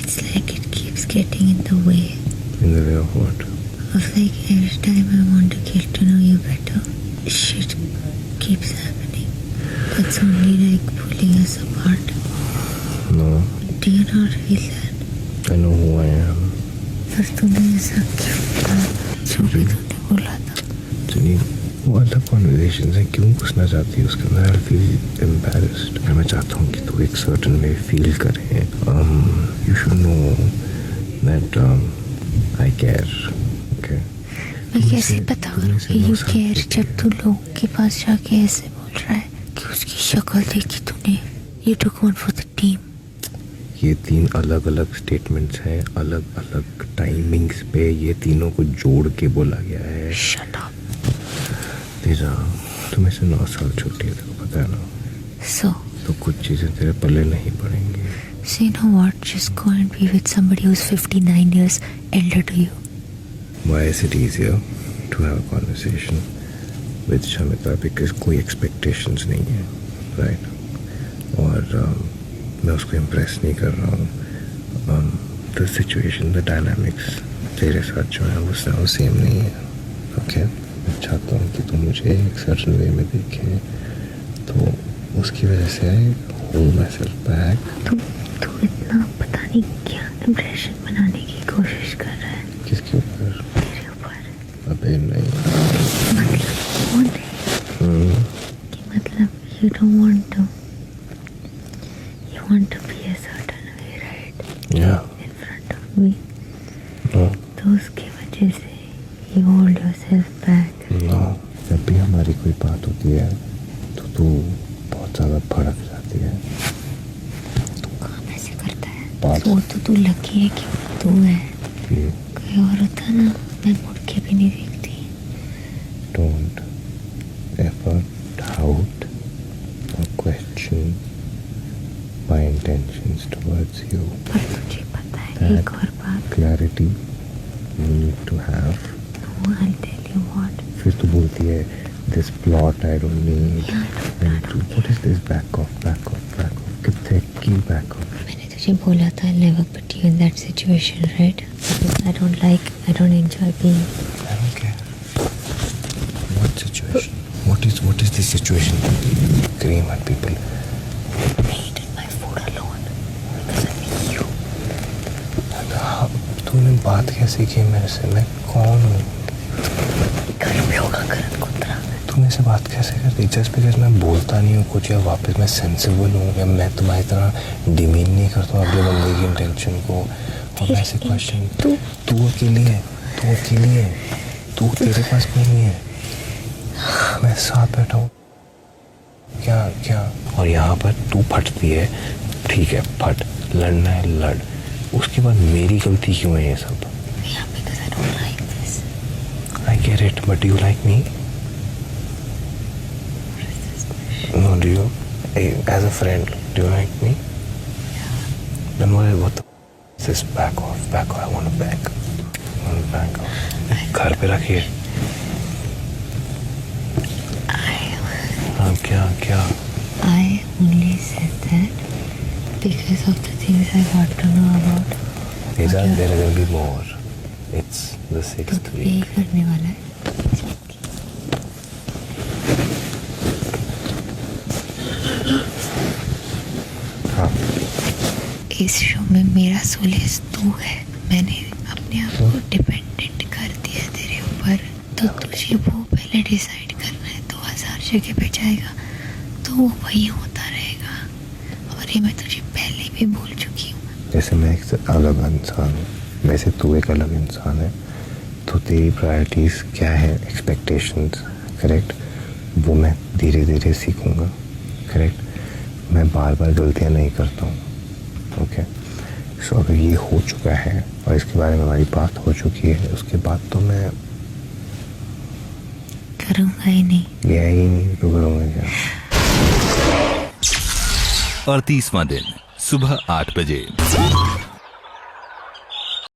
It's like it keeps getting in the way. In the way of what? Of like every time I want to get to know you better, shit keeps happening. That's only like pulling us apart. No. Do you not feel that? I know who I am. पर तूने ऐसा क्यों कहा? जो भी तूने बोला था. सुनिए, वो अलग कॉन्वर्सेशन है. क्यों घुसना चाहती है उसके अंदर? I feel embarrassed. मैं चाहता हूँ कि तू एक सर्टन वे फील करे. You should know that I care. Okay. मैं कैसे पता करूँ कि यू केयर जब तू लोगों के पास जाके ऐसे बोल रहा है कि उसकी शक्ल देखी तूने? You took one for the team. ये 3 अलग अलग स्टेटमेंट्स हैं, अलग अलग टाइमिंग्स पे. ये तीनों को जोड़ के बोला गया है. Shut up. तेजा, तुम ऐसे 9 साल छोटी है, तेरे को पता है ना. So. तो कुछ चीजें तेरे पल्ले नहीं पड़ेंगी. So you know what? Just go and be with somebody who's 59 years elder to you. Why is it easier to have a conversation with Shamita? Because कोई expectations नहीं है, right? और मैं उसको इम्प्रेस नहीं कर रहा हूँ. द सिचुएशन, द डायनामिक्स तेरे साथ जो है वो सेम नहीं है. ओके. मैं चाहता हूँ कि तुम मुझे एक सर्टन वे में देखे, तो उसकी वजह से I hold my self back. तू इतना पता नहीं क्या इम्प्रेशन बनाने की कोशिश कर रहा है. किसके ऊपर? तेरे ऊपर. अबे नहीं. मतलब वो नहीं कि मतलब you don't want to be a certain way, right? Yeah. In front of me. No. तो उसकी वजह से you hold yourself back. No. जब भी हमारी कोई बात होती है तो तू बहुत ज़्यादा भड़क जाती है. तू काम ऐसे करता है. बात वो तो तू लकी है कि तू है. कोई और होता ना, मैं मुड़ के भी नहीं देखती. Don't ever doubt or question my intentions towards you. पर तुझे पता है एक और बात. Clarity you need to have. No, I'll tell you what. फिर तू बोलती है this plot I don't need. What is this? Back off. कितने की back off? मैंने तुझे बोला था I'll never put you in that situation, right? Because I don't enjoy being. I don't care. What situation? What is this situation? Scream at people. तूने बात कैसे की मेरे से? मैं कौन हूँ? घर में होगा करण कुत्रा. तू मेरे से बात कैसे करती? जस्ट बिकॉज मैं बोलता नहीं हूँ कुछ या वापस मैं सेंसिबल हूँ या मैं तुम्हारी तरह डिमीन नहीं करता हूँ अपने बंदे की इंटेंशन को. और ऐसे क्वेश्चन. तू अकेली है. तू तेरे पास कोई नहीं है. मैं साथ बैठा हूँ. क्या और यहाँ पर तू फटती है. ठीक है फट. लड़ना है लड़. उसके बाद मेरी गलती क्यों है ये सब? Yeah, because I don't like this. I get it, but do you like me? What is this question? No, do you? As a friend, do you like me? Yeah. Then what the is this? Back off. I want to back off. घर पे रखिए. क्या? I only said that because of the things I got to know about. There will be more. It's the 6th तो week. यही करने वाला है. हाँ. इस शो में मेरा सोलेस तू है. मैंने अपने आप को डिपेंडेंट कर दिया तेरे ऊपर. तो तुझे वो पहले डिसाइड करना है. 2000 जगह पे जाएगा तो वो वही होता रहेगा. और ये मैं तुझे पहले भी बोल चुकी हूँ. जैसे मैं एक अलग इंसान हूँ, वैसे तू एक अलग इंसान है. तो तेरी प्रायोरिटीज़ क्या है? एक्सपेक्टेशंस. करेक्ट. वो मैं धीरे धीरे सीखूँगा. करेक्ट. मैं बार गलतियाँ नहीं करता हूँ. ओके. सो अगर ये हो चुका है और इसके बारे में हमारी बात हो चुकी है, उसके बाद तो मैं करूँगा ही नहीं. यही नहीं तो करूँगा क्या? 38वां दिन सुबह 8 बजे.